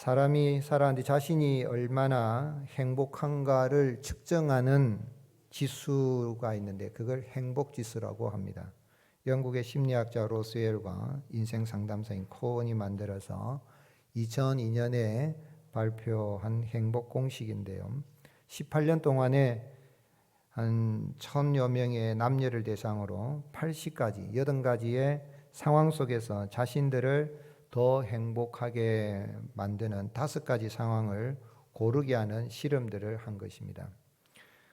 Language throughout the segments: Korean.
사람이 살아가는데 자신이 얼마나 행복한가를 측정하는 지수가 있는데 그걸 행복지수라고 합니다. 영국의 심리학자 로스웰과 인생 상담사인 코언이 만들어서 2002년에 발표한 행복 공식인데요. 18년 동안에 한 1000여 명의 남녀를 대상으로 80가지, 80가지의 상황 속에서 자신들을 더 행복하게 만드는 5가지 상황을 고르게 하는 실험들을 한 것입니다.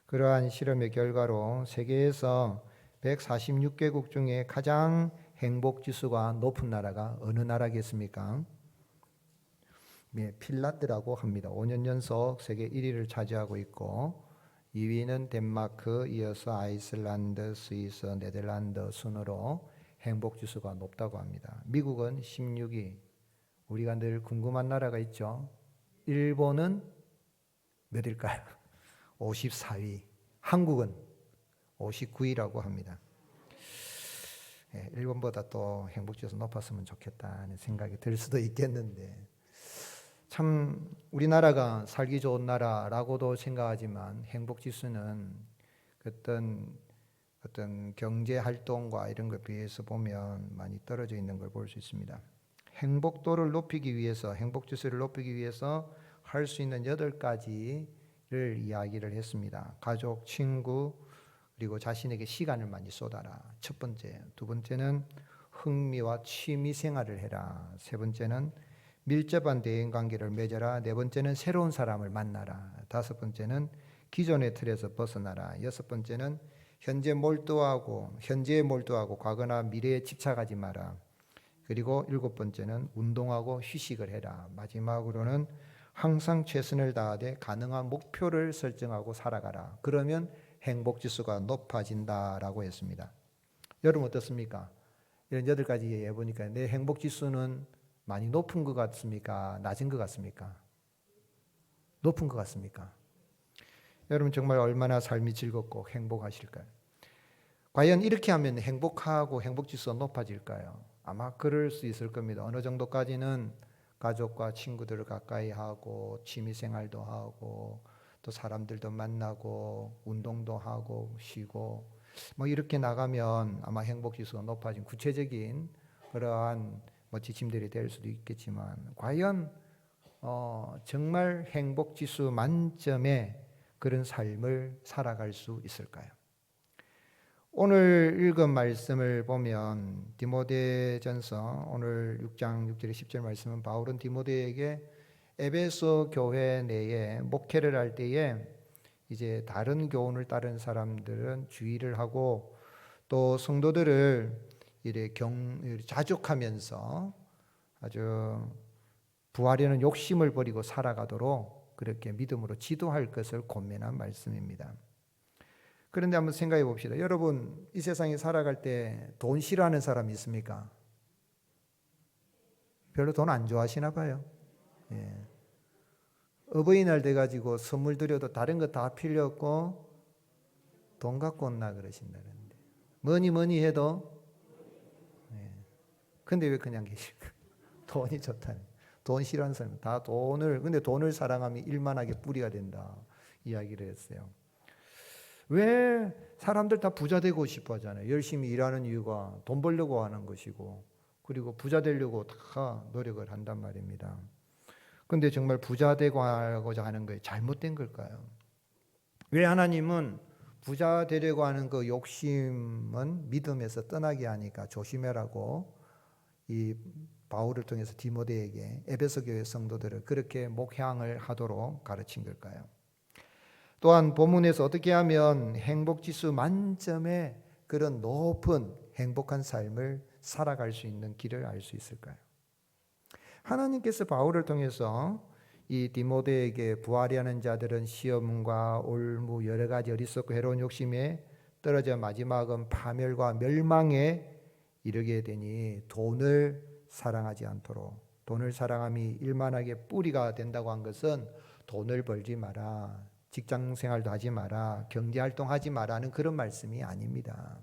그러한 실험의 결과로 세계에서 146개국 중에 가장 행복 지수가 높은 나라가 어느 나라겠습니까? 핀란드라고 합니다. 5년 연속 세계 1위를 차지하고 있고 2위는 덴마크, 이어서 아이슬란드, 스위스, 네덜란드 순으로 행복지수가 높다고 합니다. 미국은 16위. 우리가 늘 궁금한 나라가 있죠. 일본은 몇일까요? 54위. 한국은 59위라고 합니다. 일본보다 또 행복지수 높았으면 좋겠다는 생각이 들 수도 있겠는데 참 우리나라가 살기 좋은 나라라고도 생각하지만 행복지수는 어떤 경제 활동과 이런 것에 비해서 보면 많이 떨어져 있는 걸 볼 수 있습니다. 행복도를 높이기 위해서, 행복지수를 높이기 위해서 할 수 있는 8가지를 이야기를 했습니다. 가족, 친구, 그리고 자신에게 시간을 많이 쏟아라. 첫 번째. 두 번째는 흥미와 취미 생활을 해라. 세 번째는 밀접한 대인관계를 맺어라. 네 번째는 새로운 사람을 만나라. 다섯 번째는 기존의 틀에서 벗어나라. 여섯 번째는 현재에 몰두하고 과거나 미래에 집착하지 마라. 그리고 일곱 번째는 운동하고 휴식을 해라. 마지막으로는 항상 최선을 다하되 가능한 목표를 설정하고 살아가라. 그러면 행복지수가 높아진다라고 했습니다. 여러분 어떻습니까? 이런 8가지 해보니까 내 행복지수는 많이 높은 것 같습니까? 낮은 것 같습니까? 높은 것 같습니까? 여러분 정말 얼마나 삶이 즐겁고 행복하실까요? 과연 이렇게 하면 행복하고 행복지수가 높아질까요? 아마 그럴 수 있을 겁니다. 어느 정도까지는 가족과 친구들을 가까이 하고 취미생활도 하고 또 사람들도 만나고 운동도 하고 쉬고 뭐 이렇게 나가면 아마 행복지수가 높아진 구체적인 그러한 지침들이 될 수도 있겠지만 과연 정말 행복지수 만점의 그런 삶을 살아갈 수 있을까요? 오늘 읽은 말씀을 보면 디모데전서 오늘 6장 6절에 10절 말씀은 바울은 디모데에게 에베소 교회 내에 목회를 할 때에 이제 다른 교훈을 따른 사람들은 주의를 하고 또 성도들을 이렇게 자족하면서 아주 부하려는 욕심을 버리고 살아가도록 그렇게 믿음으로 지도할 것을 권면한 말씀입니다. 그런데 한번 생각해 봅시다. 여러분 이 세상에 살아갈 때 돈 싫어하는 사람 있습니까? 별로 돈 안 좋아하시나 봐요. 예. 어버이날 돼가지고 선물 드려도 다른 거 다 필요 없고 돈 갖고 온나 그러신다는데 뭐니 해도 근데 왜 그냥 계실까? 돈이 좋다는. 돈 싫어하는 사람 다 근데 돈을 사랑하면 일만하게 뿌리가 된다 이야기를 했어요. 왜 사람들 다 부자 되고 싶어 하잖아요. 열심히 일하는 이유가 돈 벌려고 하는 것이고 그리고 부자 되려고 다 노력을 한단 말입니다. 근데 정말 부자 되고자 하는 게 잘못된 걸까요? 왜 하나님은 부자 되려고 하는 그 욕심은 믿음에서 떠나게 하니까 조심해라고 이 바울을 통해서 디모데에게 에베소 교회 성도들을 그렇게 목향을 하도록 가르친 걸까요? 또한 본문에서 어떻게 하면 행복지수 만점의 그런 높은 행복한 삶을 살아갈 수 있는 길을 알 수 있을까요? 하나님께서 바울을 통해서 이 디모데에게 부하려는 자들은 시험과 올무 여러 가지 어리석고 해로운 욕심에 떨어져 마지막은 파멸과 멸망에 이르게 되니 돈을 사랑하지 않도록 돈을 사랑함이 일만하게 뿌리가 된다고 한 것은 돈을 벌지 마라. 직장 생활도 하지 마라. 경제 활동하지 마라는 그런 말씀이 아닙니다.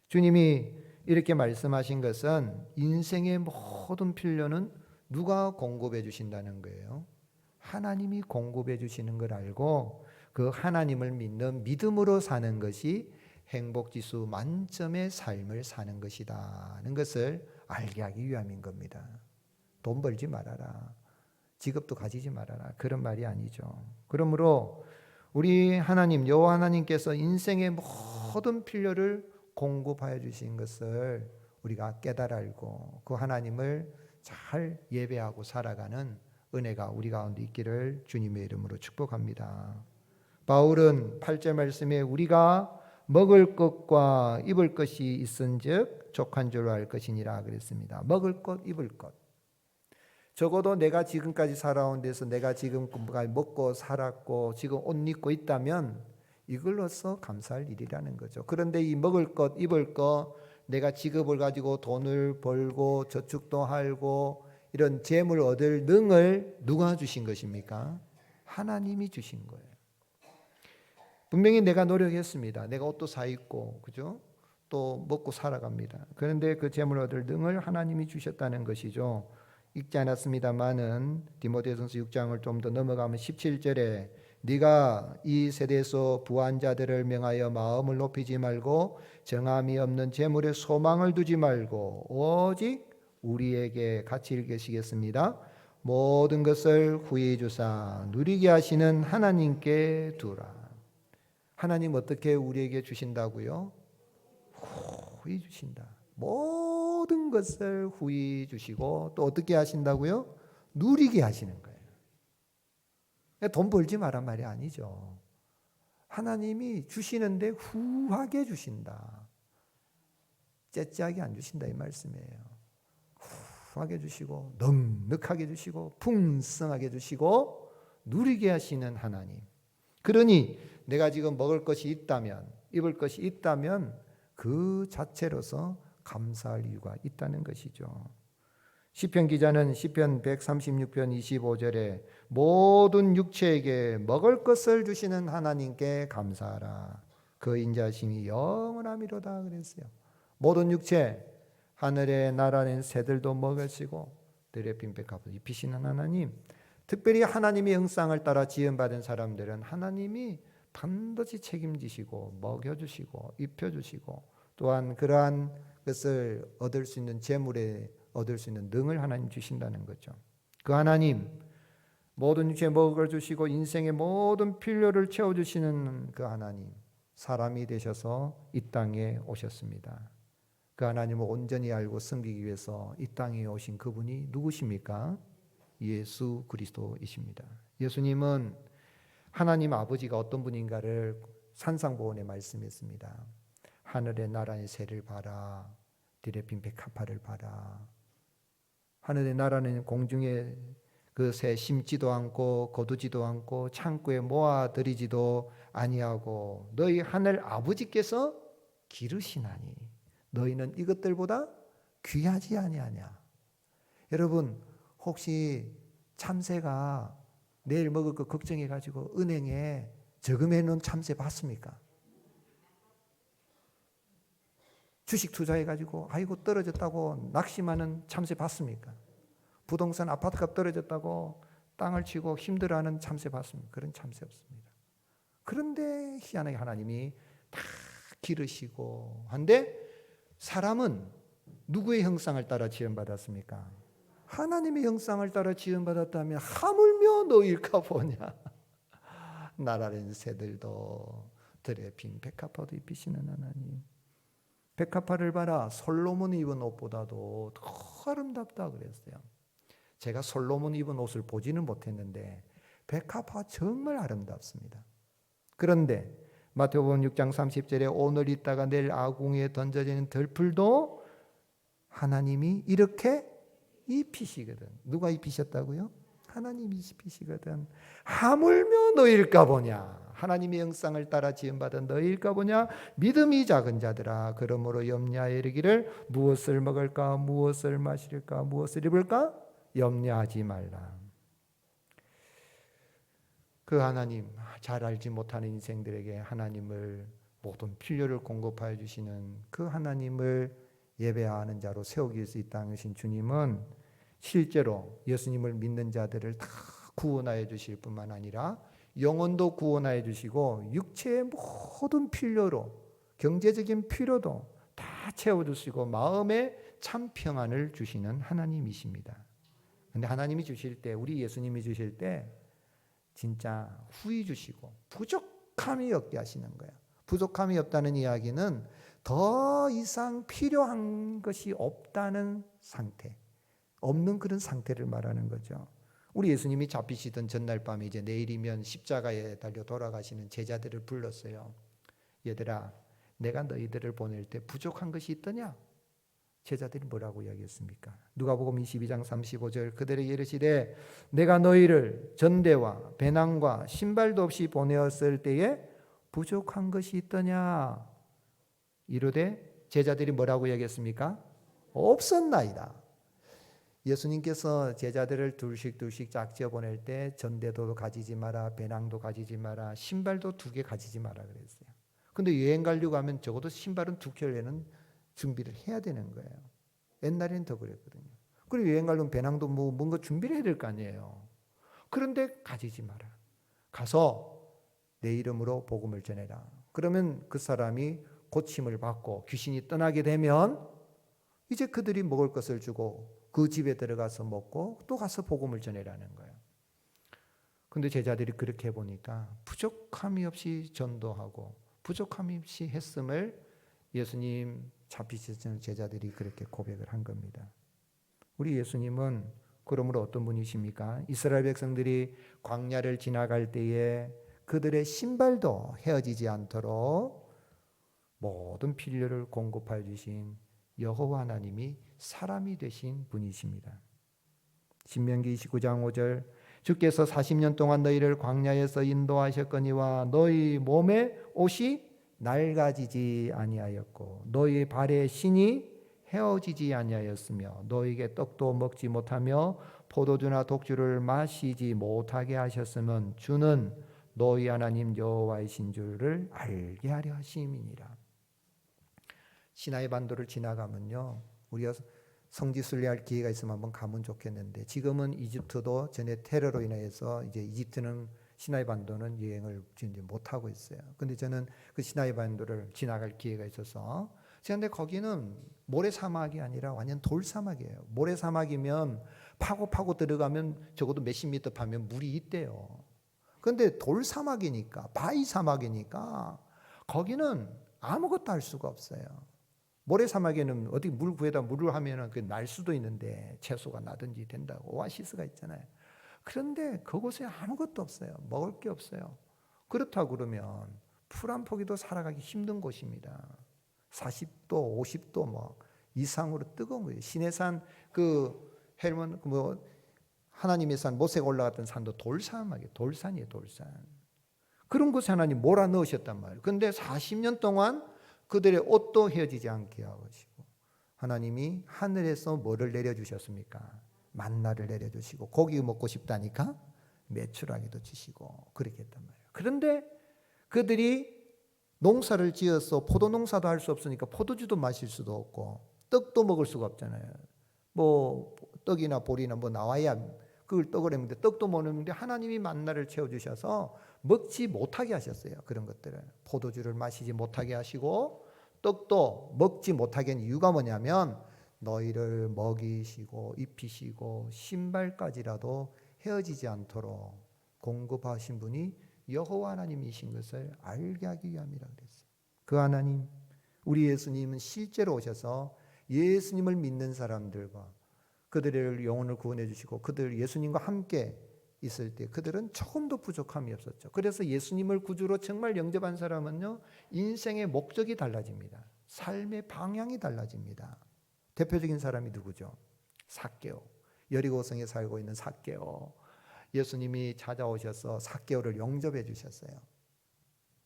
주님이 이렇게 말씀하신 것은 인생의 모든 필요는 누가 공급해 주신다는 거예요? 하나님이 공급해 주시는 걸 알고 그 하나님을 믿는 믿음으로 사는 것이 행복지수 만점의 삶을 사는 것이다는 것을 알게 하기 위함인 겁니다. 돈 벌지 말아라. 직업도 가지지 말아라. 그런 말이 아니죠. 그러므로 우리 하나님 여호와 하나님께서 인생의 모든 필요를 공급하여 주신 것을 우리가 깨달아 알고 그 하나님을 잘 예배하고 살아가는 은혜가 우리 가운데 있기를 주님의 이름으로 축복합니다. 바울은 8절 말씀에 우리가 먹을 것과 입을 것이 있은즉 족한 줄로 알 것이니라 그랬습니다. 먹을 것, 입을 것. 적어도 내가 지금까지 살아온 데서 내가 지금 먹고 살았고 지금 옷 입고 있다면 이걸로써 감사할 일이라는 거죠. 그런데 이 먹을 것, 입을 것, 내가 직업을 가지고 돈을 벌고 저축도 하고 이런 재물 얻을 능을 누가 주신 것입니까? 하나님이 주신 거예요. 분명히 내가 노력했습니다. 내가 옷도 사 입고, 그죠? 또 먹고 살아갑니다. 그런데 그 재물 얻을 능을 하나님이 주셨다는 것이죠. 읽지 않았습니다만은 디모데전서 6장을 좀 더 넘어가면 17절에 네가 이 세대에서 부한 자들을 명하여 마음을 높이지 말고 정함이 없는 재물에 소망을 두지 말고 오직 우리에게 같이 읽으시겠습니다. 모든 것을 후히 주사 누리게 하시는 하나님께 두라. 하나님 어떻게 우리에게 주신다고요? 후히 주신다. 모든 것을 후히 주시고 또 어떻게 하신다고요? 누리게 하시는 거예요. 돈 벌지 마란 말이 아니죠. 하나님이 주시는데 후하게 주신다. 째째하게 안 주신다 이 말씀이에요. 후하게 주시고 넉넉하게 주시고 풍성하게 주시고 누리게 하시는 하나님. 그러니 내가 지금 먹을 것이 있다면 입을 것이 있다면 그 자체로서 감사할 이유가 있다는 것이죠. 시편 기자는 시편 136편 25절에 모든 육체에게 먹을 것을 주시는 하나님께 감사하라. 그 인자심이 영원함이로다 그랬어요. 모든 육체 하늘에 날아낸 새들도 먹으시고 들의 빈백합을 입히시는 하나님, 특별히 하나님의 형상을 따라 지음받은 사람들은 하나님이 반드시 책임지시고 먹여주시고 입혀주시고 또한 그러한 것을 얻을 수 있는 재물에 얻을 수 있는 능을 하나님 주신다는 거죠. 그 하나님 모든 육체에 먹을 주시고 인생의 모든 필요를 채워주시는 그 하나님 사람이 되셔서 이 땅에 오셨습니다. 그 하나님을 온전히 알고 섬기기 위해서 이 땅에 오신 그분이 누구십니까? 예수 그리스도이십니다. 예수님은 하나님 아버지가 어떤 분인가를 산상보훈에 말씀했습니다. 하늘의 나라의 새를 봐라. 들의 빈백합화를 봐라. 하늘의 나라는 공중에 그 새 심지도 않고 거두지도 않고 창고에 모아들이지도 아니하고 너희 하늘 아버지께서 기르시나니 너희는 이것들보다 귀하지 아니하냐. 여러분 혹시 참새가 내일 먹을 거 걱정해 가지고 은행에 저금해 놓은 참새 봤습니까? 주식 투자해 가지고 아이고 떨어졌다고 낙심하는 참새 봤습니까? 부동산 아파트값 떨어졌다고 땅을 치고 힘들어하는 참새 봤습니까? 그런 참새 없습니다. 그런데 희한하게 하나님이 다 기르시고 한데 사람은 누구의 형상을 따라 지음받았습니까? 하나님의 형상을 따라 지음받았다면 하물며 너일까 보냐. 나라는 새들도 들에 빈 백합화도 입히시는 하나님. 백합화를 봐라. 솔로몬이 입은 옷보다도 더 아름답다 그랬어요. 제가 솔로몬이 입은 옷을 보지는 못했는데 백합화 정말 아름답습니다. 그런데 마태복음 6장 30절에 오늘 있다가 내일 아궁이에 던져지는 들풀도 하나님이 이렇게 입히시거든. 누가 입히셨다고요? 하나님이 입히시거든. 하물며 너일까 보냐. 하나님의 형상을 따라 지음받은 너일까 보냐. 믿음이 작은 자들아 그러므로 염려하여 이르기를 무엇을 먹을까 무엇을 마실까 무엇을 입을까 염려하지 말라. 그 하나님 잘 알지 못하는 인생들에게 하나님을 모든 필요를 공급하여 주시는 그 하나님을 예배하는 자로 세우기 위해서 이 땅에 오신 주님은 실제로 예수님을 믿는 자들을 다 구원하여 주실 뿐만 아니라 영혼도 구원하여 주시고 육체의 모든 필요로, 경제적인 필요도 다 채워주시고 마음에 참 평안을 주시는 하나님이십니다. 근데 하나님이 주실 때, 우리 예수님이 주실 때 진짜 후히 주시고 부족함이 없게 하시는 거예요. 부족함이 없다는 이야기는 더 이상 필요한 것이 없다는 상태, 없는 그런 상태를 말하는 거죠. 우리 예수님이 잡히시던 전날 밤에 이제 내일이면 십자가에 달려 돌아가시는 제자들을 불렀어요. 얘들아, 내가 너희들을 보낼 때 부족한 것이 있더냐? 제자들이 뭐라고 이야기했습니까? 누가복음 22장 35절 그들에게 이르시되 내가 너희를 전대와 배낭과 신발도 없이 보내었을 때에 부족한 것이 있더냐? 이르되 제자들이 뭐라고 이야기했습니까? 없었나이다. 예수님께서 제자들을 둘씩 짝지어 보낼 때 전대도 가지지 마라, 배낭도 가지지 마라, 신발도 2개 가지지 마라 그랬어요. 근데 여행 가려고 하면 적어도 신발은 2켤레는 준비를 해야 되는 거예요. 옛날에는 더 그랬거든요. 그리고 여행 가려면 배낭도 뭔가 준비를 해야 될 거 아니에요. 그런데 가지지 마라. 가서 내 이름으로 복음을 전해라. 그러면 그 사람이 고침을 받고 귀신이 떠나게 되면 이제 그들이 먹을 것을 주고 그 집에 들어가서 먹고 또 가서 복음을 전해라는 거예요. 근데 제자들이 그렇게 해보니까 부족함이 없이 전도하고 부족함이 없이 했음을 예수님 잡히시던 제자들이 그렇게 고백을 한 겁니다. 우리 예수님은 그러므로 어떤 분이십니까? 이스라엘 백성들이 광야를 지나갈 때에 그들의 신발도 헤어지지 않도록 모든 필요를 공급하여 주신 여호와 하나님이 사람이 되신 분이십니다. 신명기 29장 5절 주께서 40년 동안 너희를 광야에서 인도하셨거니와 너희 몸에 옷이 낡아지지 아니하였고 너희 발에 신이 헤어지지 아니하였으며 너희에게 떡도 먹지 못하며 포도주나 독주를 마시지 못하게 하셨으면 주는 너희 하나님 여호와이신 줄을 알게 하려 하심이니라. 시나이 반도를 지나가면요, 우리가 성지 순례할 기회가 있으면 한번 가면 좋겠는데 지금은 이집트도 전에 테러로 인해서 이제 이집트는 시나이 반도는 여행을 이제 못 하고 있어요. 근데 저는 그 시나이 반도를 지나갈 기회가 있어서 그런데 거기는 모래 사막이 아니라 완전 돌 사막이에요. 모래 사막이면 파고 들어가면 적어도 몇십 미터 파면 물이 있대요. 그런데 돌 사막이니까, 바위 사막이니까 거기는 아무것도 할 수가 없어요. 모래 사막에는 어디 물 구해다 물을 하면은 그 날 수도 있는데 채소가 나든지 된다고 오아시스가 있잖아요. 그런데 그곳에 아무것도 없어요. 먹을 게 없어요. 그렇다고 그러면 풀 한 포기도 살아가기 힘든 곳입니다. 40도, 50도 뭐 이상으로 뜨거운 거예요. 시내산 그 헬몬 뭐 하나님의 산 모세가 올라갔던 산도 돌사막이에요. 돌산이에요, 돌산. 그런 곳에 하나님 몰아 넣으셨단 말이에요. 그런데 40년 동안 그들의 옷도 헤어지지 않게 하시고 하나님이 하늘에서 뭐를 내려주셨습니까? 만나를 내려주시고 고기 먹고 싶다니까 메추라기도 주시고 그렇게 했단 말이에요. 그런데 그들이 농사를 지어서 포도 농사도 할 수 없으니까 포도주도 마실 수도 없고 떡도 먹을 수가 없잖아요. 뭐 떡이나 보리나 뭐 나와야 그걸 떡을 했는데 떡도 못 먹는데 하나님이 만나를 채워주셔서 먹지 못하게 하셨어요. 그런 것들을 포도주를 마시지 못하게 하시고 떡도 먹지 못하게 한 이유가 뭐냐면 너희를 먹이시고 입히시고 신발까지라도 헤어지지 않도록 공급하신 분이 여호와 하나님이신 것을 알게 하기 위함이라 그랬어요. 그 하나님, 우리 예수님은 실제로 오셔서 예수님을 믿는 사람들과 그들의 영혼을 구원해 주시고 그들 예수님과 함께 있을 때 그들은 조금도 부족함이 없었죠. 그래서 예수님을 구주로 정말 영접한 사람은요, 인생의 목적이 달라집니다. 삶의 방향이 달라집니다. 대표적인 사람이 누구죠? 삭개오. 여리고성에 살고 있는 삭개오. 예수님이 찾아오셔서 삭개오를 영접해 주셨어요.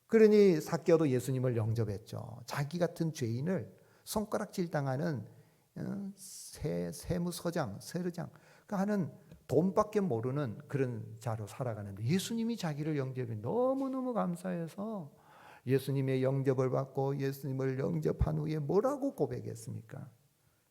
그러니 삭개오도 예수님을 영접했죠. 자기 같은 죄인을 손가락질 당하는 세무서장, 세르장 하는 돈밖에 모르는 그런 자로 살아가는데 예수님이 자기를 영접해 너무너무 감사해서 예수님의 영접을 받고 예수님을 영접한 후에 뭐라고 고백했습니까?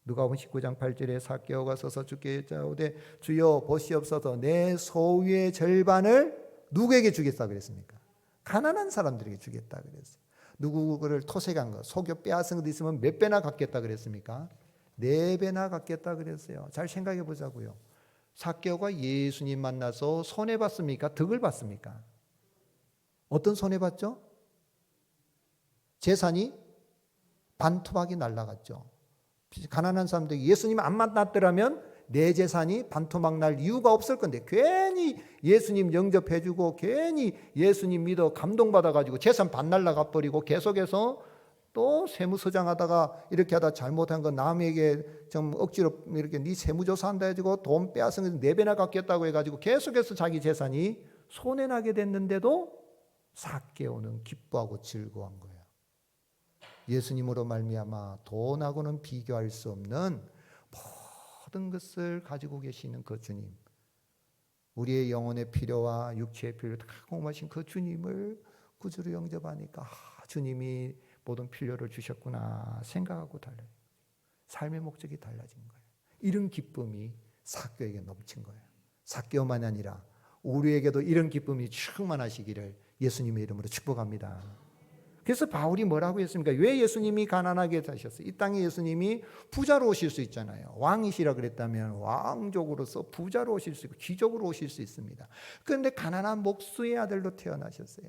누가복음 19장 8절에 삭개오가 서서 주께 여짜오되 주여 보시옵소서 내 소유의 절반을 누구에게 주겠다 그랬습니까? 가난한 사람들에게 주겠다 그랬어요. 누구를 토색한 거, 속여 빼앗은 것 있으면 몇 배나 갚겠다 그랬습니까? 4배나 갚겠다 그랬어요. 잘 생각해 보자고요. 삭개오가 예수님 만나서 손해봤습니까? 덕을 봤습니까? 어떤 손해봤죠? 재산이 반토막이 날아갔죠. 가난한 사람들이 예수님 안 만났더라면 내 재산이 반토막 날 이유가 없을 건데 괜히 예수님 영접해주고 괜히 예수님 믿어 감동받아가지고 재산 반 날라가 버리고 계속해서 또 세무서장하다가 이렇게 하다 잘못한 거 남에게 좀 억지로 이렇게 네 세무조사한다 해가지고 돈 빼앗은 거 4배나 갚겠다고 해가지고 계속해서 자기 재산이 손해나게 됐는데도 삭개오는 기뻐하고 즐거워한 거예요. 예수님으로 말미암아 돈하고는 비교할 수 없는 모든 것을 가지고 계시는 그 주님, 우리의 영혼의 필요와 육체의 필요를 다 공급하신 그 주님을 구주로 영접하니까 주님이 모든 필요를 주셨구나 생각하고 달라요. 삶의 목적이 달라진 거예요. 이런 기쁨이 삭개오에게 넘친 거예요. 삭개오만 아니라 우리에게도 이런 기쁨이 충만하시기를 예수님의 이름으로 축복합니다. 그래서 바울이 뭐라고 했습니까? 왜 예수님이 가난하게 사셨어요? 이 땅에 예수님이 부자로 오실 수 있잖아요. 왕이시라 그랬다면 왕족으로서 부자로 오실 수 있고 귀족으로 오실 수 있습니다. 그런데 가난한 목수의 아들로 태어나셨어요.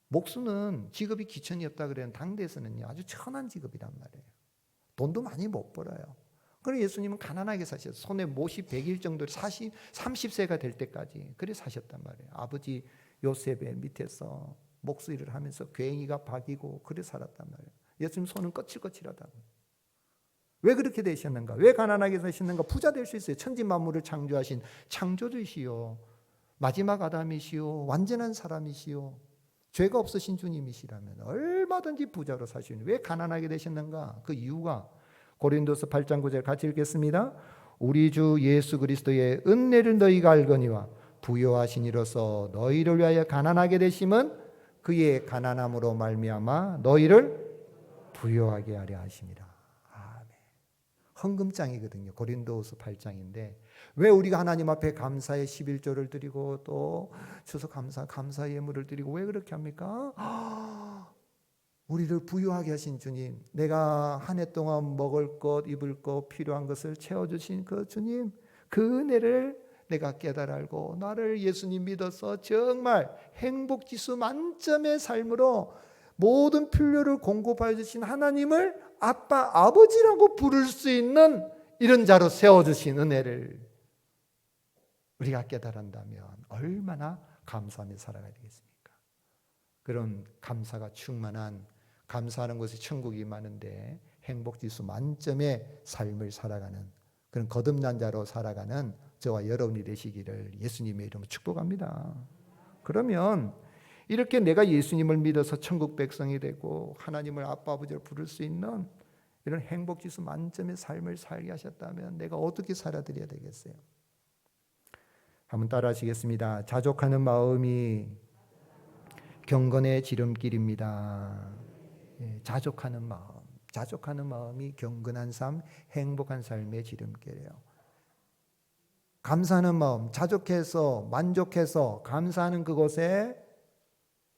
목수는 직업이 귀천이었다 그래는 당대에서는요 아주 천한 직업이란 말이에요. 돈도 많이 못 벌어요. 그래서 예수님은 가난하게 사셨어요. 손에 못이 100일 정도 30세가 될 때까지 그래 사셨단 말이에요. 아버지 요셉의 밑에서 목수 일을 하면서 괭이가 박이고 그래 살았단 말이에요. 예수님 손은 거칠거칠하다고. 왜 그렇게 되셨는가? 왜 가난하게 사셨는가? 부자 될 수 있어요. 천지 만물을 창조하신 창조주이시오. 마지막 아담이시오. 완전한 사람이시오. 죄가 없으신 주님이시라면 얼마든지 부자로 사시는. 왜 가난하게 되셨는가? 그 이유가 고린도서 8장 9절 같이 읽겠습니다. 우리 주 예수 그리스도의 은혜를 너희가 알거니와 부요하신 이로써 너희를 위하여 가난하게 되심은 그의 가난함으로 말미암아 너희를 부요하게 하려 하심이라. 아멘. 헌금장이거든요. 고린도서 8장인데 왜 우리가 하나님 앞에 감사의 11조를 드리고 또 추수 감사 예물을 드리고 왜 그렇게 합니까? 우리를 부유하게 하신 주님, 내가 한 해 동안 먹을 것, 입을 것, 필요한 것을 채워주신 그 주님, 그 은혜를 내가 깨달아 알고 나를 예수님 믿어서 정말 행복지수 만점의 삶으로 모든 필요를 공급하여 주신 하나님을 아빠, 아버지라고 부를 수 있는 이런 자로 세워주신 은혜를 우리가 깨달은다면 얼마나 감사하며 살아가야 되겠습니까? 그런 감사가 충만한, 감사하는 곳에 천국이 많은데 행복지수 만점의 삶을 살아가는 그런 거듭난 자로 살아가는 저와 여러분이 되시기를 예수님의 이름으로 축복합니다. 그러면 이렇게 내가 예수님을 믿어서 천국 백성이 되고 하나님을 아빠 아버지를 부를 수 있는 이런 행복지수 만점의 삶을 살게 하셨다면 내가 어떻게 살아드려야 되겠어요? 한번 따라 하시겠습니다. 자족하는 마음이 경건의 지름길입니다. 자족하는 마음이 경건한 삶, 행복한 삶의 지름길이에요. 감사하는 마음, 자족해서 만족해서 감사하는 그곳에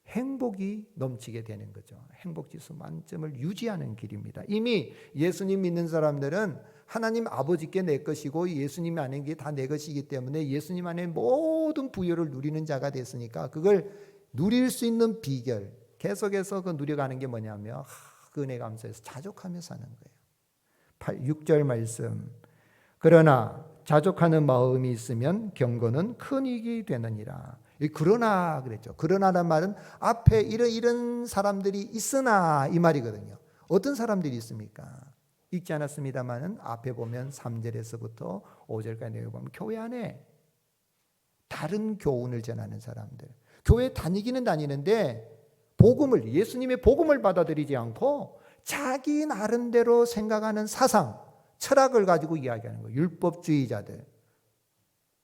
행복이 넘치게 되는 거죠. 행복지수 만점을 유지하는 길입니다. 이미 예수님 믿는 사람들은 하나님 아버지께 내 것이고 예수님 아닌 게 다 내 것이기 때문에 예수님 안에 모든 부여를 누리는 자가 됐으니까 그걸 누릴 수 있는 비결, 계속해서 그 누려가는 게 뭐냐면 그 은혜 감사해서 자족하며 사는 거예요. 6절 말씀. 그러나 자족하는 마음이 있으면 경건은 큰 이익이 되느니라. 그러나 그랬죠. 그러나란 말은 앞에 이런 사람들이 있으나 이 말이거든요. 어떤 사람들이 있습니까? 읽지 않았습니다만은 앞에 보면 3절에서부터 5절까지 내려보면 교회 안에 다른 교훈을 전하는 사람들, 교회 다니기는 다니는데 복음을, 예수님의 복음을 받아들이지 않고 자기 나름대로 생각하는 사상, 철학을 가지고 이야기하는 거예요. 율법주의자들,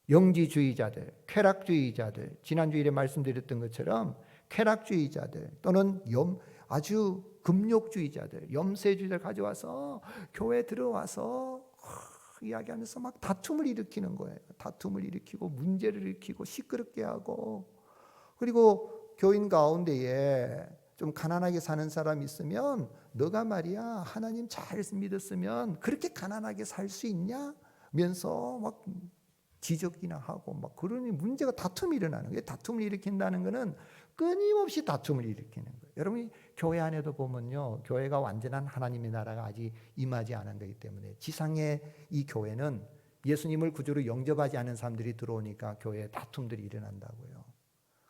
영지주의자들, 쾌락주의자들, 지난주일에 말씀드렸던 것처럼 쾌락주의자들 또는 아주 금욕주의자들, 염세주의자들 가져와서 교회에 들어와서 이야기하면서 막 다툼을 일으키는 거예요. 다툼을 일으키고 문제를 일으키고 시끄럽게 하고, 그리고 교인 가운데에 좀 가난하게 사는 사람이 있으면 너가 말이야 하나님 잘 믿었으면 그렇게 가난하게 살 수 있냐? 면서 막 지적이나 하고 막 그러니 문제가 다툼이 일어나는 거예요. 다툼을 일으킨다는 것은 끊임없이 다툼을 일으키는 거예요. 여러분이 교회 안에도 보면요, 교회가 완전한 하나님의 나라가 아직 임하지 않은 거기 때문에 지상의 이 교회는 예수님을 구주로 영접하지 않은 사람들이 들어오니까 교회에 다툼들이 일어난다고요.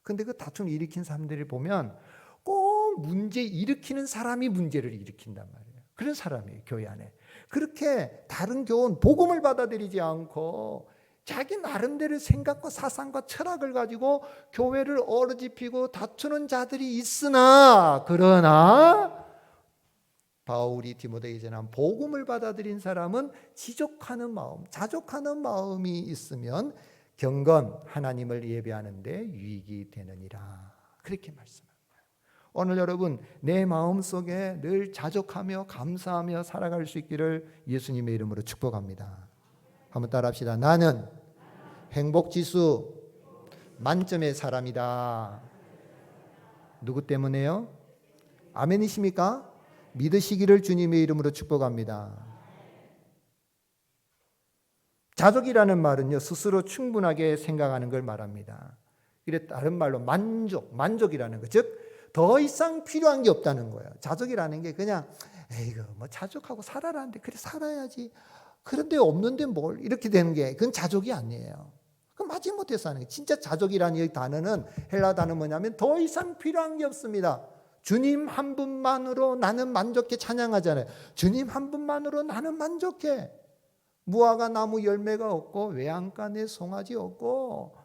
근데 그 다툼을 일으킨 사람들을 보면 꼭 문제 일으키는 사람이 문제를 일으킨단 말이에요. 그런 사람이에요, 교회 안에. 그렇게 다른 교훈, 복음을 받아들이지 않고 자기 나름대로 생각과 사상과 철학을 가지고 교회를 어루지피고 다투는 자들이 있으나, 그러나 바울이 디모데에게 전한 복음을 받아들인 사람은 지족하는 마음, 자족하는 마음이 있으면 경건, 하나님을 예배하는 데 유익이 되느니라. 그렇게 말씀합니다. 오늘 여러분, 내 마음속에 늘 자족하며 감사하며 살아갈 수 있기를 예수님의 이름으로 축복합니다. 한번 따라합시다. 나는 행복지수 만점의 사람이다. 누구 때문에요? 아멘이십니까? 믿으시기를 주님의 이름으로 축복합니다. 자족이라는 말은요, 스스로 충분하게 생각하는 걸 말합니다. 이래 다른 말로 만족이라는 거, 즉 더 이상 필요한 게 없다는 거예요. 자족이라는 게 그냥 에이그 뭐 자족하고 살아라는데 그래 살아야지. 그런데 없는데 뭘 이렇게 되는 게 그건 자족이 아니에요. 그럼 마지못해서 하는 게 진짜 자족이라는 이 단어는 헬라 단어 뭐냐면 더 이상 필요한 게 없습니다. 주님 한 분만으로 나는 만족해 찬양하잖아요. 주님 한 분만으로 나는 만족해. 무화과 나무 열매가 없고 외양간 내 송아지 없고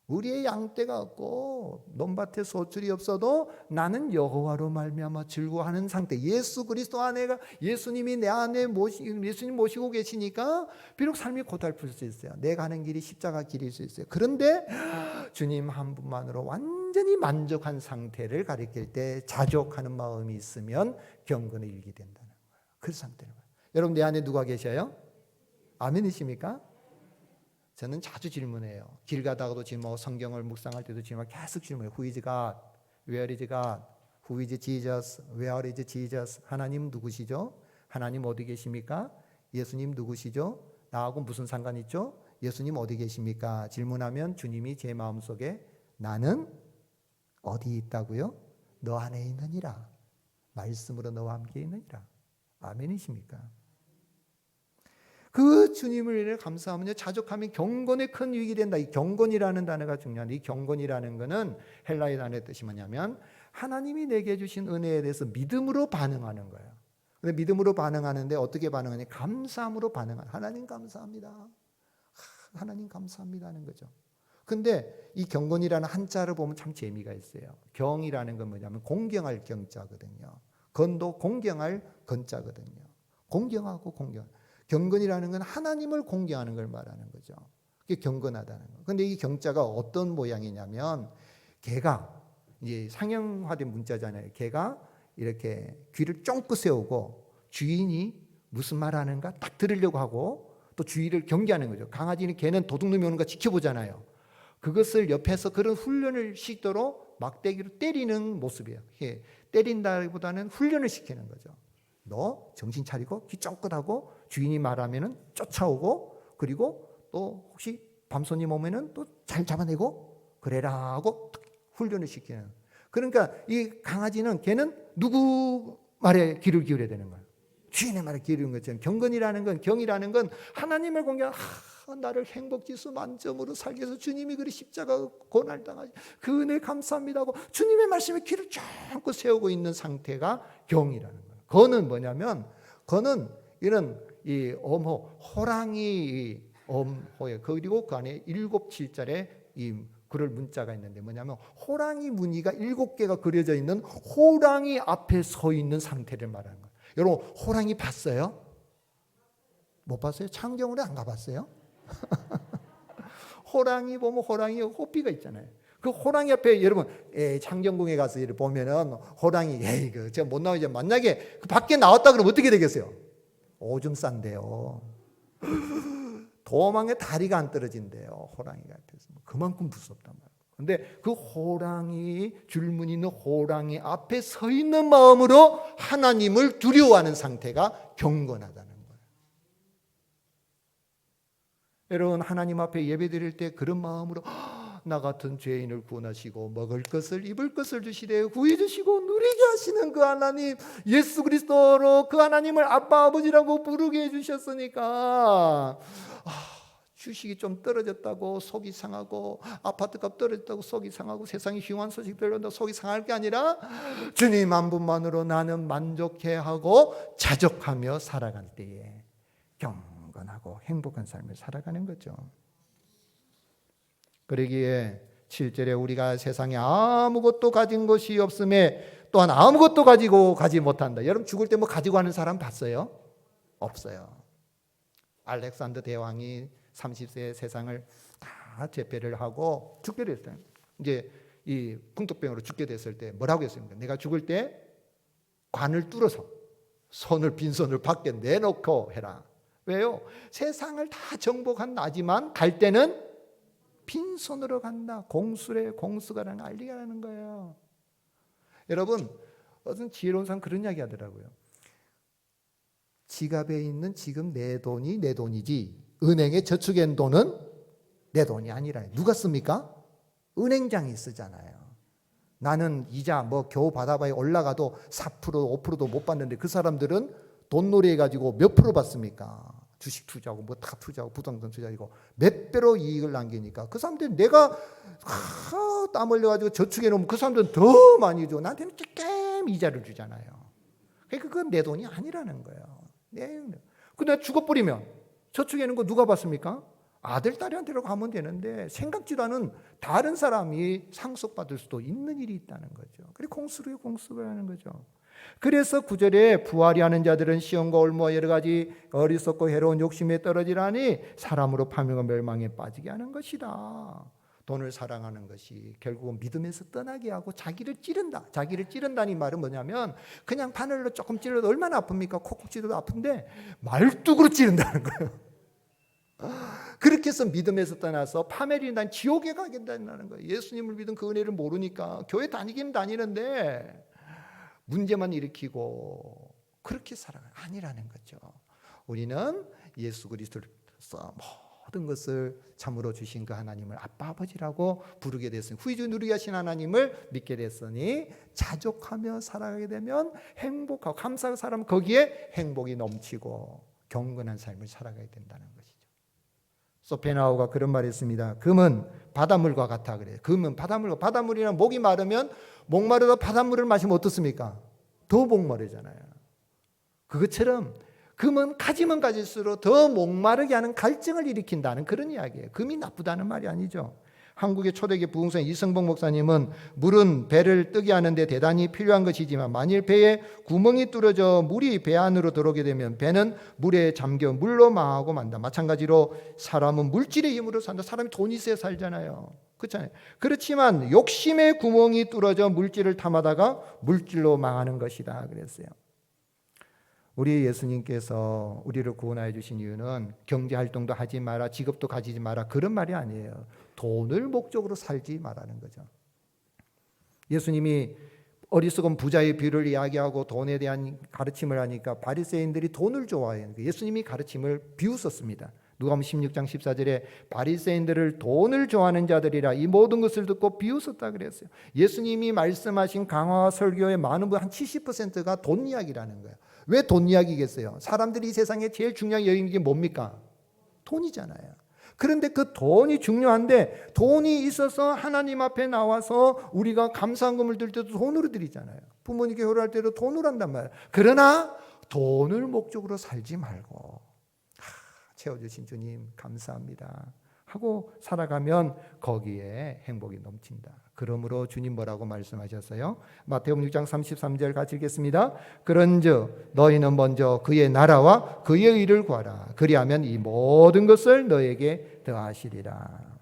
우리의 양떼가 없고 논밭에 소출이 없어도 나는 여호와로 말미암아 즐거워하는 상태. 예수 그리스도 안에가 예수님이 내 안에 예수님 모시고 계시니까 비록 삶이 고달플 수 있어요. 내 가는 길이 십자가 길일 수 있어요. 그런데 주님 한 분만으로 완전히 만족한 상태를 가리킬 때 자족하는 마음이 있으면 경건을 일게 된다는 거예요. 그 상태는 거예요. 여러분 내 안에 누가 계셔요? 아멘이십니까? 저는 자주 질문해요. 길 가다가도 질문하고 성경을 묵상할 때도 질문하고 계속 질문해요. Who is God? Where is God? Who is Jesus? Where is Jesus? 하나님 누구시죠? 하나님 어디 계십니까? 예수님 누구시죠? 나하고 무슨 상관 있죠? 예수님 어디 계십니까? 질문하면 주님이 제 마음속에 나는 어디 있다고요? 너 안에 있느니라. 말씀으로 너와 함께 있느니라. 아멘이십니까? 그 주님을 위해 감사하며 자족하면 경건에 큰 유익이 된다. 이 경건이라는 단어가 중요한데 이 경건이라는 것은 헬라의 단어의 뜻이 뭐냐면 하나님이 내게 주신 은혜에 대해서 믿음으로 반응하는 거예요. 근데 믿음으로 반응하는데 어떻게 반응하냐? 감사함으로 반응하는. 하나님 감사합니다. 하나님 감사합니다 하는 거죠. 근데 이 경건이라는 한자를 보면 참 재미가 있어요. 경이라는 건 뭐냐면 공경할 경자거든요. 건도 공경할 건자거든요. 공경하고 공경. 경건이라는 건 하나님을 공경하는 걸 말하는 거죠. 그게 경건하다는 거. 근데 이 경자가 어떤 모양이냐면 개가 이제 상형화된 문자잖아요. 개가 이렇게 귀를 쫑긋 세우고 주인이 무슨 말 하는가 딱 들으려고 하고 또 주의를 경계하는 거죠. 강아지는 개는 도둑놈이 오는 거 지켜보잖아요. 그것을 옆에서 그런 훈련을 시키도록 막대기로 때리는 모습이에요. 때린다기보다는 훈련을 시키는 거죠. 너 정신 차리고 귀 쫑긋하고 주인이 말하면은 쫓아오고 그리고 또 혹시 밤손님 오면은 또 잘 잡아내고 그래라 하고 훈련을 시키는. 그러니까 이 강아지는 걔는 누구 말에 귀를 기울여야 되는 거예요. 주인의 말에 기울이는 것처럼 경건이라는 건 경이라는 건 하나님을 공경. 나를 행복지수 만점으로 살게 해서 주님이 그리 십자가 고난당하시 그 은혜 감사합니다 하고 주님의 말씀에 귀를 쫑긋 세우고 있는 상태가 경이라는 거예요. 건은 뭐냐면 건은 이런 이 엄호 호랑이 엄호에 그리고 그 안에 7, 7자의 이 그럴 문자가 있는데 뭐냐면 호랑이 무늬가 7개가 그려져 있는 호랑이 앞에 서 있는 상태를 말하는 거예요. 여러분 호랑이 봤어요? 못 봤어요? 창경으로 안 가봤어요? 호랑이 보면 호랑이 호피가 있잖아요. 그 호랑이 앞에 여러분 창경궁에 가서 이렇게 보면은 호랑이 제가 못 나오죠. 만약에 그 밖에 나왔다 그러면 어떻게 되겠어요? 오줌 싼대요. 도망에 다리가 안 떨어진대요. 호랑이가 앞에서 그만큼 무섭단 말이에요. 근데 그 호랑이, 줄무늬 있는 호랑이 앞에 서 있는 마음으로 하나님을 두려워하는 상태가 경건하다는 거예요. 여러분, 하나님 앞에 예배 드릴 때 그런 마음으로 나 같은 죄인을 구원하시고 먹을 것을 입을 것을 주시되 구해 주시고 누리게 하시는 그 하나님, 예수 그리스도로 그 하나님을 아빠 아버지라고 부르게 해주셨으니까 주식이 좀 떨어졌다고 속이 상하고 아파트값 떨어졌다고 속이 상하고 세상에 흉한 소식 들려온다고 속이 상할 게 아니라 주님 한 분만으로 나는 만족해하고 자족하며 살아갈 때에 경건하고 행복한 삶을 살아가는 거죠. 그러기에 7절에 우리가 세상에 아무것도 가진 것이 없음에 또한 아무것도 가지고 가지 못한다. 여러분 죽을 때 뭐 가지고 가는 사람 봤어요? 없어요. 알렉산더 대왕이 30세에 세상을 다 제패를 하고 죽게 됐어요. 이제 이 풍토병으로 죽게 됐을 때 뭐라고 했습니까? 내가 죽을 때 관을 뚫어서 빈손을 밖에 내놓고 해라. 왜요? 세상을 다 정복한 나지만 갈 때는 빈손으로 간다. 공수가라는 알리가라는 거예요. 여러분, 어떤 지혜로운 사람 그런 이야기 하더라고요. 지갑에 있는 지금 내 돈이 내 돈이지 은행에 저축한 돈은 내 돈이 아니라. 누가 씁니까? 은행장이 쓰잖아요. 나는 이자 겨우 받아봐야 올라가도 4% 5%도 못 받는데 그 사람들은 돈놀이 해가지고 몇 프로 받습니까? 주식 투자하고 다 투자하고 부동산 투자하고 몇 배로 이익을 남기니까 그 사람들은 내가 땀 흘려가지고 저축해 놓으면 그 사람들은 더 많이 줘. 나한테는 조금 이자를 주잖아요. 그러니까 그건 내 돈이 아니라는 거예요. 근데 죽어버리면 저축해 놓은 거 누가 받습니까? 아들, 딸한테로 가면 되는데 생각지도 않은 다른 사람이 상속받을 수도 있는 일이 있다는 거죠. 그래 공수를 하는 거죠. 그래서 9절에 부활이 하는 자들은 시험과 올무와 여러 가지 어리석고 해로운 욕심에 떨어지라니 사람으로 파멸과 멸망에 빠지게 하는 것이다. 돈을 사랑하는 것이 결국은 믿음에서 떠나게 하고 자기를 찌른다. 자기를 찌른다는 말은 뭐냐면 그냥 바늘로 조금 찔러도 얼마나 아픕니까? 콕콕 찔러도 아픈데 말뚝으로 찌른다는 거예요. 그렇게 해서 믿음에서 떠나서 파멸이 난 지옥에 가게 된다는 거예요. 예수님을 믿은 그 은혜를 모르니까 교회 다니긴 다니는데 문제만 일으키고 그렇게 살아가 아니라는 거죠. 우리는 예수 그리스도를 믿어서 모든 것을 참으로 주신 그 하나님을 아빠 아버지라고 부르게 됐으니 후이주 누리게 하신 하나님을 믿게 됐으니 자족하며 살아가게 되면 행복하고 감사하고 살아가면 거기에 행복이 넘치고 경건한 삶을 살아가야 된다는 것이죠. 소페나우가 그런 말을 했습니다. 금은 바닷물과 같아 그래요. 금은 바닷물이란 목이 마르면 목마르다 바닷물을 마시면 어떻습니까? 더 목마르잖아요. 그것처럼 금은 가지면 가질수록 더 목마르게 하는 갈증을 일으킨다는 그런 이야기예요. 금이 나쁘다는 말이 아니죠. 한국의 초대교 부흥사 이승복 목사님은 물은 배를 뜨게 하는데 대단히 필요한 것이지만 만일 배에 구멍이 뚫어져 물이 배 안으로 들어오게 되면 배는 물에 잠겨 물로 망하고 만다. 마찬가지로 사람은 물질의 힘으로 산다. 사람이 돈이 있어야 살잖아요. 그렇잖아요. 그렇지만 욕심의 구멍이 뚫어져 물질을 탐하다가 물질로 망하는 것이다 그랬어요. 우리 예수님께서 우리를 구원하여 주신 이유는 경제활동도 하지 마라, 직업도 가지지 마라 그런 말이 아니에요. 돈을 목적으로 살지 말라는 거죠. 예수님이 어리석은 부자의 비유를 이야기하고 돈에 대한 가르침을 하니까 바리새인들이 돈을 좋아해요. 예수님이 가르침을 비웃었습니다. 누가복음 16장 14절에 바리새인들을 돈을 좋아하는 자들이라 이 모든 것을 듣고 비웃었다 그랬어요. 예수님이 말씀하신 강화와 설교의 많은 분 한 70%가 돈 이야기라는 거예요. 왜 돈 이야기겠어요? 사람들이 이 세상에 제일 중요하게 여기는 게 뭡니까? 돈이잖아요. 그런데 그 돈이 중요한데 돈이 있어서 하나님 앞에 나와서 우리가 감사한금을 드릴 때도 돈으로 드리잖아요. 부모님께 효도할 때도 돈으로 한단 말이에요. 그러나 돈을 목적으로 살지 말고 채워주신 주님 감사합니다 하고 살아가면 거기에 행복이 넘친다. 그러므로 주님 뭐라고 말씀하셨어요? 마태복음 6장 33절 같이 읽겠습니다. 그런즉 너희는 먼저 그의 나라와 그의 의를 구하라. 그리하면 이 모든 것을 너에게 더하시리라.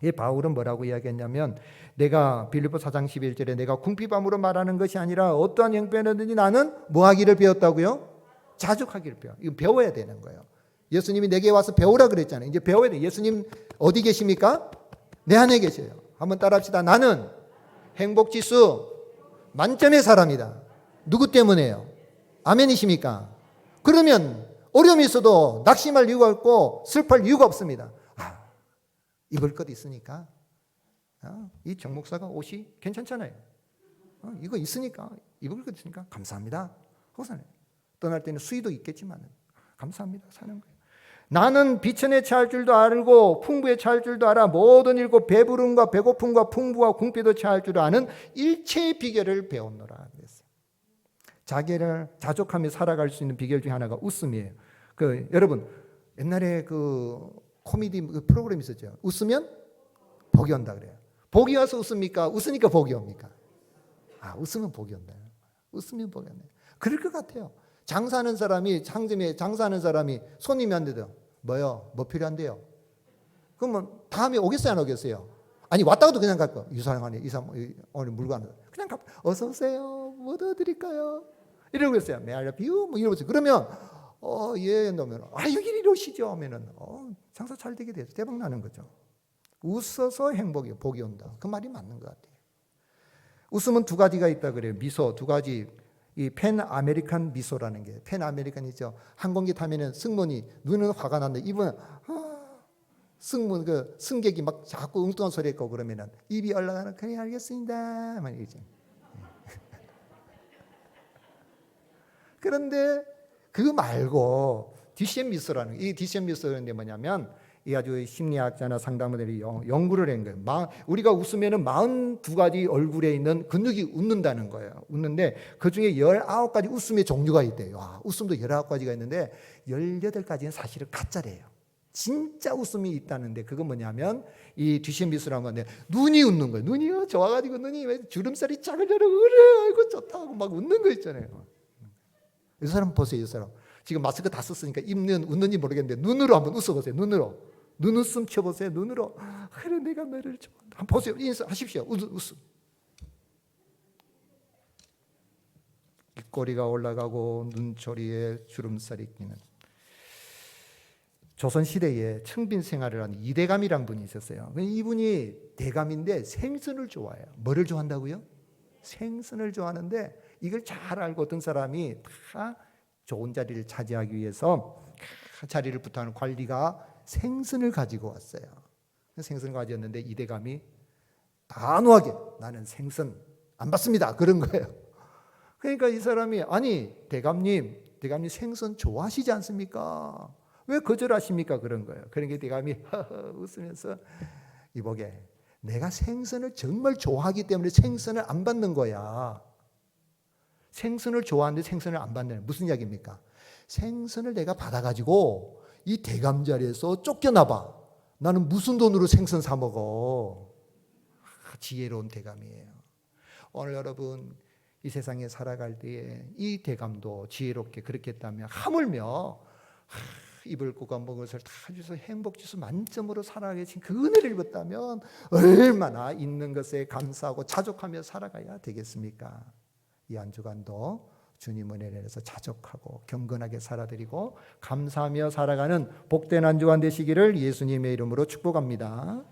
이 바울은 뭐라고 이야기했냐면 내가 빌립보 4장 11절에 내가 궁핍함으로 말하는 것이 아니라 어떠한 형편이든지 나는 뭐 하기를 배웠다고요? 자족하기를 배워. 이거 배워야 되는 거예요. 예수님이 내게 와서 배우라 그랬잖아요. 이제 배워야 돼. 예수님 어디 계십니까? 내 안에 계세요. 한번 따라합시다. 나는 행복지수 만점의 사람이다. 누구 때문에요? 아멘이십니까? 그러면 어려움이 있어도 낙심할 이유가 없고 슬퍼할 이유가 없습니다. 입을 것 있으니까 이 정 목사가 옷이 괜찮잖아요. 이거 있으니까 입을 것 있으니까 감사합니다 하고 사는 거예요. 떠날 때는 수위도 있겠지만 감사합니다 사는 거예요. 나는 비천에 처할 줄도 알고 풍부에 처할 줄도 알아 모든 일고 배부름과 배고픔과 풍부와 궁핍도 처할 줄 아는 일체의 비결을 배웠노라 그랬어요. 자기를 자족하며 살아갈 수 있는 비결 중에 하나가 웃음이에요. 여러분 옛날에 코미디 프로그램 있었죠. 웃으면 복이 온다 그래요. 복이 와서 웃습니까? 웃으니까 복이 옵니까? 웃으면 복이 온다. 웃으면 복이 온다. 그럴 것 같아요. 장사하는 사람이 상점에 장사하는 사람이 손님이 한대요. 뭐요? 뭐 필요한데요? 그러면 다음에 오겠어요, 안 오겠어요? 아니 왔다가도 그냥 갈 거. 이상하네. 오늘 물건 그냥 가. 어서 오세요. 뭐 도와드릴까요? 이러고 있어요. May I help you? 뭐 이러면서 그러면 예, 그러면 여기 이리 오시죠 하면은 장사 잘 되게 돼서 대박 나는 거죠. 웃어서 행복이 복이 온다. 그 말이 맞는 것 같아요. 웃음은 두 가지가 있다 그래요. 미소 두 가지. 이 팬 아메리칸 미소라는 게 팬 아메리칸이죠. 항공기 타면은 승무원이 눈은 화가 났는데 입은 승문 승객이 막 자꾸 엉뚱한 소리 했고 그러면은 입이 올라가는 그래 알겠습니다. 막 이러죠. 그런데 그거 말고 DCM 미소라는 이 DCM 미소라는 게 뭐냐면 이 아주 심리학자나 상담가들이 연구를 한 거예요. 우리가 웃으면은 42가지 얼굴에 있는 근육이 웃는다는 거예요. 웃는데 그 중에 19가지 웃음의 종류가 있대요. 웃음도 19가지가 있는데 18가지는 사실은 가짜래요. 진짜 웃음이 있다는데 그건 뭐냐면 이 DCM 미소라는 건데 눈이 웃는 거예요. 눈이 좋아가지고 눈이 왜 주름살이 짜글짜글 그래 아이고 좋다고 막 웃는 거 있잖아요. 이 사람 보세요. 이 사람 지금 마스크 다 썼으니까 입는 웃는지 모르겠는데 눈으로 한번 웃어보세요. 눈웃음 쳐보세요. 눈으로 그래 내가 너를 좋아. 한번 보세요. 인사하십시오. 웃음. 입꼬리가 올라가고 눈초리에 주름살이 끼는 조선시대에 청빈 생활을 한 이대감이란 분이 있었어요. 이분이 대감인데 생선을 좋아해요. 뭐를 좋아한다고요? 생선을 좋아하는데 이걸 잘 알고 어떤 사람이 다 좋은 자리를 차지하기 위해서 자리를 부탁하는 관리가 생선을 가지고 왔어요. 생선을 가져왔는데 이대감이 단호하게 나는 생선 안 받습니다. 그런 거예요. 그러니까 이 사람이 아니 대감님 생선 좋아하시지 않습니까? 왜 거절하십니까? 그런 거예요. 그러니까 대감이 웃으면서 이보게 내가 생선을 정말 좋아하기 때문에 생선을 안 받는 거야. 생선을 좋아하는데 생선을 안 받는 무슨 이야기입니까? 생선을 내가 받아가지고 이 대감 자리에서 쫓겨나봐. 나는 무슨 돈으로 생선 사 먹어? 지혜로운 대감이에요. 오늘 여러분 이 세상에 살아갈 때에 이 대감도 지혜롭게 그렇게 했다면 하물며 입을 꽂아 먹은 것을 다 주셔서 행복지수 만점으로 살아가게 하신 그 은혜를 입었다면 얼마나 있는 것에 감사하고 자족하며 살아가야 되겠습니까? 이 한 주간도 주님 은혜를 내려서 자족하고 경건하게 살아드리고 감사하며 살아가는 복된 한 주간 되시기를 예수님의 이름으로 축복합니다.